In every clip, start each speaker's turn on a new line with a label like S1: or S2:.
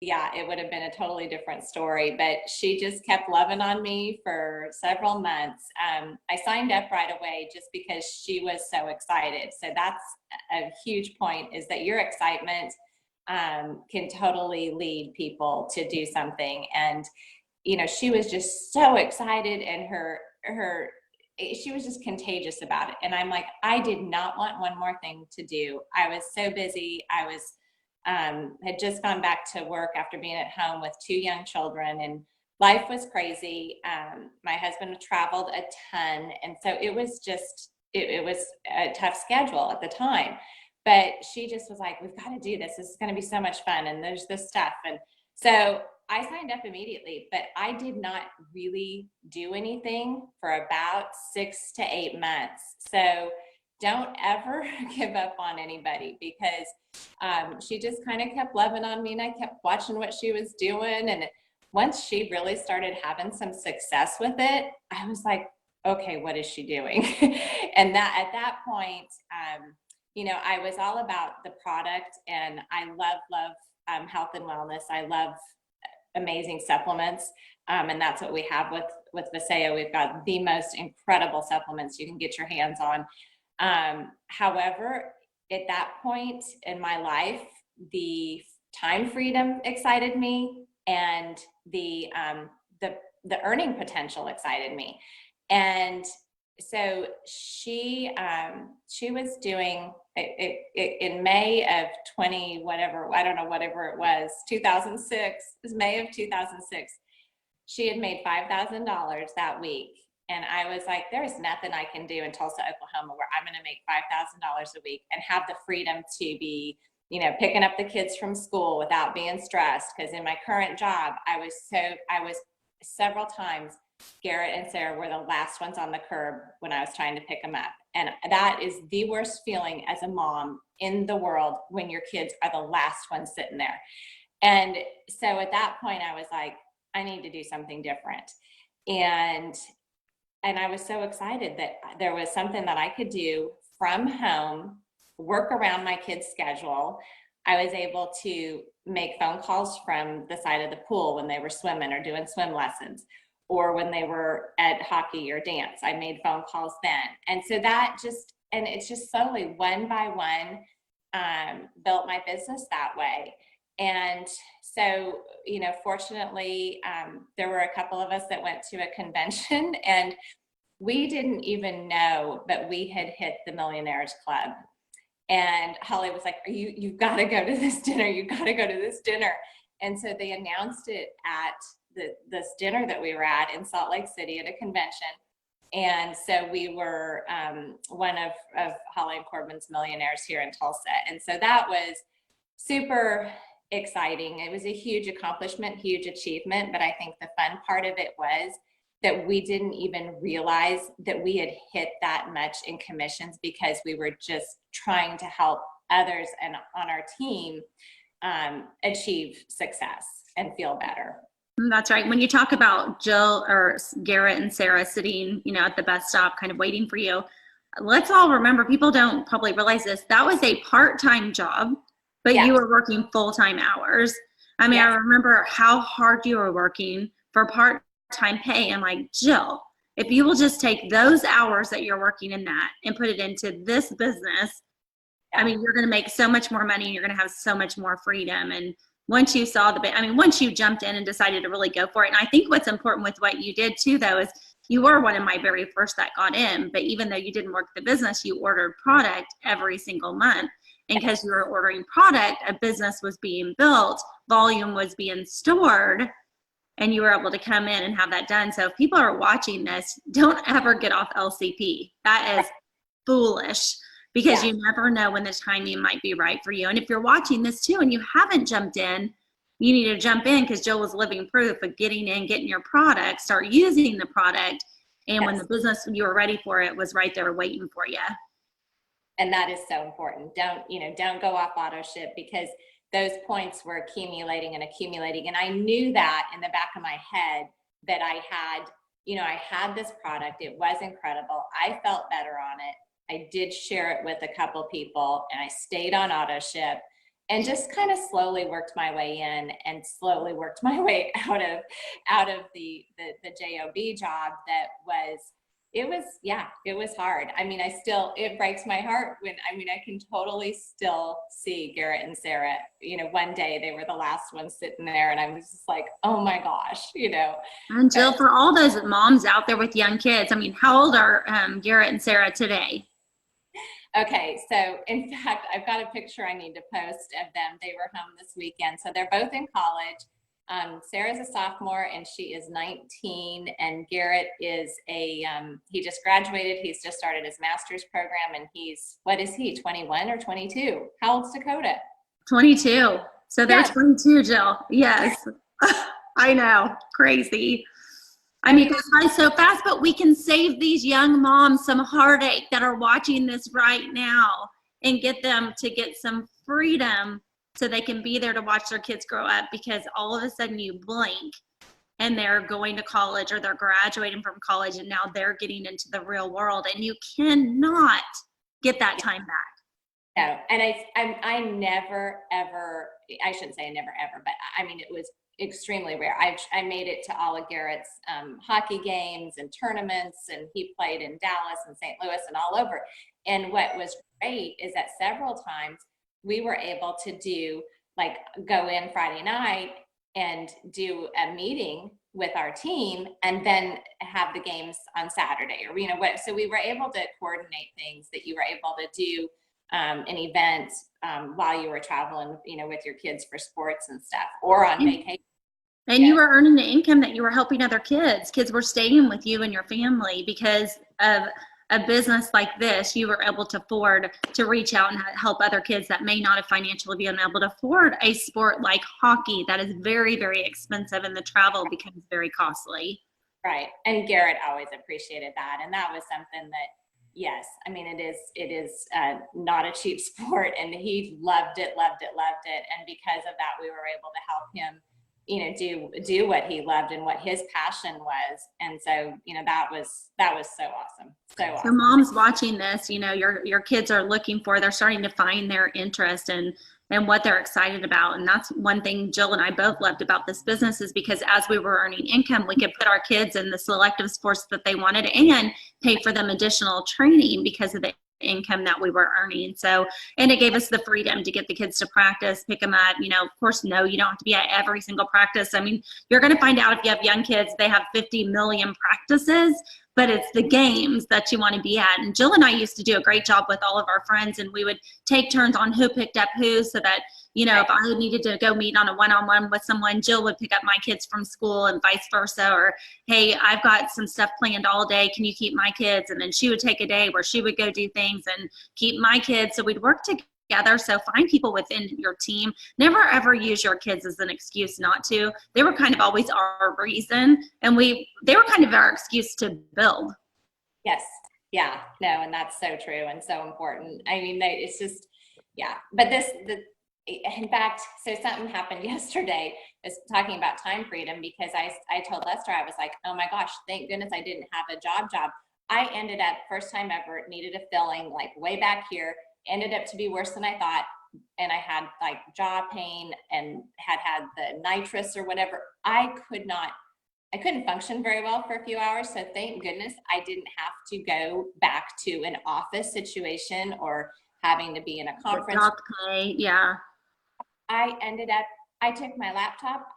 S1: yeah, it would have been a totally different story, but she just kept loving on me for several months. I signed up right away just because she was so excited. So that's a huge point, is that your excitement can totally lead people to do something. And, she was just so excited, and she was just contagious about it. And I'm like, I did not want one more thing to do. I was so busy. I was had just gone back to work after being at home with two young children, and life was crazy. My husband traveled a ton, and so it was just it was a tough schedule at the time. But she just was like, "We've got to do this. This is going to be so much fun, and there's this stuff." And so I signed up immediately, but I did not really do anything for about 6 to 8 months. So don't ever give up on anybody, because she just kind of kept loving on me, and I kept watching what she was doing. And once she really started having some success with it, I was like, okay, what is she doing? And that at that point, I was all about the product, and I love health and wellness. I love amazing supplements. And that's what we have with Viseo. We've got the most incredible supplements you can get your hands on. However, at that point in my life, the time freedom excited me, and the earning potential excited me. And so she was doing it in May of 20 whatever, I don't know, whatever it was, 2006. It was May of 2006. She had made $5,000 that week. And I was like, there's nothing I can do in Tulsa, Oklahoma, where I'm going to make $5,000 a week and have the freedom to be, picking up the kids from school without being stressed. Because in my current job, I was several times, Garrett and Sarah were the last ones on the curb when I was trying to pick them up. And that is the worst feeling as a mom in the world, when your kids are the last ones sitting there. And so at that point, I was like, I need to do something different. And I was so excited that there was something that I could do from home, work around my kids' schedule. I was able to make phone calls from the side of the pool when they were swimming or doing swim lessons, or when they were at hockey or dance. I made phone calls then. And so it's just slowly, one by one, built my business that way. And so, fortunately, there were a couple of us that went to a convention, and we didn't even know that we had hit the Millionaires Club. And Holly was like, you've got to go to this dinner. You've got to go to this dinner. And so they announced it at this dinner that we were at in Salt Lake City at a convention. And so we were one of Holly and Corbin's millionaires here in Tulsa. And so that was super exciting. It was a huge accomplishment, huge achievement. But I think the fun part of it was that we didn't even realize that we had hit that much in commissions, because we were just trying to help others and on our team achieve success and feel better.
S2: That's right. When you talk about Jill or Garrett and Sarah sitting, at the bus stop kind of waiting for you, let's all remember, people don't probably realize this, that was a part-time job, but you were working full-time hours. I mean, I remember how hard you were working for part-time pay. I'm like, Jill, if you will just take those hours that you're working in that and put it into this business, I mean, you're going to make so much more money, and you're going to have so much more freedom. And once you saw once you jumped in and decided to really go for it. And I think what's important with what you did too, though, is you were one of my very first that got in, but even though you didn't work the business, you ordered product every single month. And because you were ordering product, a business was being built, volume was being stored, and you were able to come in and have that done. So if people are watching this, don't ever get off LCP. That is foolish. Because you never know when the timing might be right for you. And if you're watching this too and you haven't jumped in, you need to jump in, because Jill was living proof of getting in, getting your product, start using the product. And when the business, when you were ready for it, was right there waiting for you.
S1: And that is so important. Don't go off auto ship, because those points were accumulating and accumulating. And I knew that in the back of my head that I had this product. It was incredible. I felt better on it. I did share it with a couple people, and I stayed on auto ship. and just kind of slowly worked my way in and slowly worked my way out of the job job. It was hard. I mean, it breaks my heart I can totally still see Garrett and Sarah. One day they were the last ones sitting there, and I was just like, oh my gosh,
S2: And Jill, for all those moms out there with young kids, I mean, how old are Garrett and Sarah today?
S1: Okay, so in fact, I've got a picture I need to post of them. They were home this weekend. So they're both in college. Sarah's a sophomore and she is 19, and Garrett is he just graduated. He's just started his master's program, and what is he, 21 or 22? How old's Dakota?
S2: 22. So they're
S1: Yes.
S2: 22, Jill. Yes. I know. Crazy. I mean, it goes by so fast, but we can save these young moms some heartache that are watching this right now and get them to get some freedom so they can be there to watch their kids grow up, because all of a sudden you blink and they're going to college or they're graduating from college, and now they're getting into the real world, and you cannot get that time back.
S1: No, and I never ever, I shouldn't say never ever, but I mean, it was extremely rare. I made it to all of Garrett's hockey games and tournaments, and he played in Dallas and St. Louis and all over. And what was great is that several times we were able to do, like, go in Friday night and do a meeting with our team and then have the games on Saturday, or so we were able to coordinate things that you were able to do an event while you were traveling, with your kids for sports and stuff, or on vacation.
S2: And you were earning the income that you were helping other kids. Kids were staying with you and your family because of a business like this. You were able to afford to reach out and help other kids that may not have financially been able to afford a sport like hockey that is very, very expensive, and the travel becomes very costly.
S1: Right. And Garrett always appreciated that. And that was something that, yes, I mean, it is not a cheap sport, and he loved it. And because of that, we were able to help him, do what he loved and what his passion was. And so, that was so awesome. So
S2: moms watching this, your kids are they're starting to find their interest and what they're excited about. And that's one thing Jill and I both loved about this business, is because as we were earning income, we could put our kids in the selective sports that they wanted and pay for them additional training because of the income that we were earning. So, and it gave us the freedom to get the kids to practice, pick them up. Of course, no, you don't have to be at every single practice. I mean, you're going to find out if you have young kids, they have 50 million practices, but it's the games that you want to be at. And Jill and I used to do a great job with all of our friends, and we would take turns on who picked up who, so that, if I needed to go meet on a one-on-one with someone, Jill would pick up my kids from school and vice versa. Or, hey, I've got some stuff planned all day. Can you keep my kids? And then she would take a day where she would go do things and keep my kids. So we'd work together. So find people within your team. Never ever use your kids as an excuse not to. They were kind of always our reason, and they were kind of our excuse to build.
S1: Yes. Yeah. No, and that's so true and so important. I mean, it's just, yeah. But in fact, so something happened yesterday, is talking about time freedom, because I told Lester, I was like, oh my gosh, thank goodness I didn't have a job. I ended up, first time ever, needed a filling, like way back here, ended up to be worse than I thought. And I had like jaw pain and had the nitrous or whatever. I couldn't function very well for a few hours. So thank goodness I didn't have to go back to an office situation or having to be in a conference.
S2: Yeah.
S1: I took my laptop.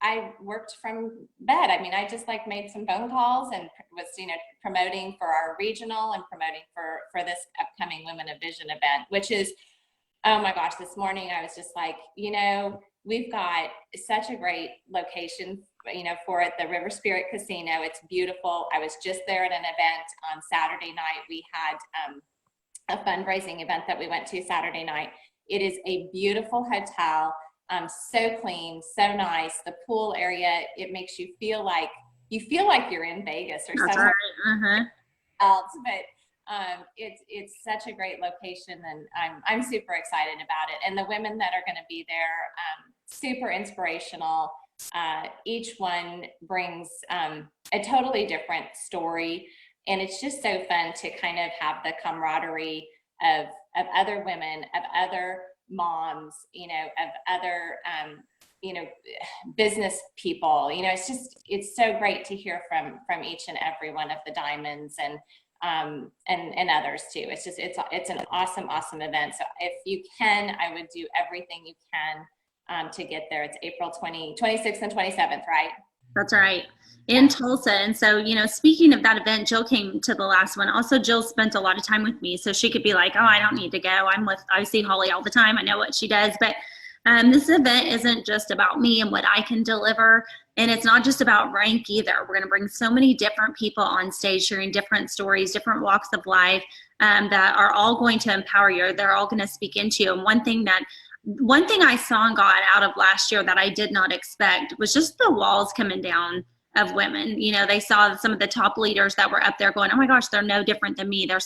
S1: I worked from bed. I mean, I just made some phone calls and was, promoting for our regional and promoting for this upcoming Women of Vision event, which is, oh my gosh, this morning I was just like, we've got such a great location, for it, the River Spirit Casino. It's beautiful. I was just there at an event on Saturday night. We had a fundraising event that we went to Saturday night. It is a beautiful hotel, so clean, so nice. The pool area, it makes you feel like you're in Vegas or something else. But it's such a great location, and I'm super excited about it. And the women that are going to be there, super inspirational. Each one brings a totally different story, and it's just so fun to kind of have the camaraderie of other women, of other moms, you know, of other, you know, business people. You know, it's so great to hear from each and every one of the diamonds, and others too. It's an awesome event. So if you can, I would do everything you can to get there. It's April 26th and 27th, right?
S2: That's right. In Tulsa. And so, you know, speaking of that event, Jill came to the last one. Also, Jill spent a lot of time with me, so she could be like, oh, I don't need to go. I see Holly all the time. I know what she does. But this event isn't just about me and what I can deliver. And it's not just about rank either. We're going to bring so many different people on stage sharing different stories, different walks of life that are all going to empower you. They're all going to speak into you. And one thing I saw and got out of last year that I did not expect was just the walls coming down of women. You know, they saw some of the top leaders that were up there going, oh my gosh, they're no different than me. They're so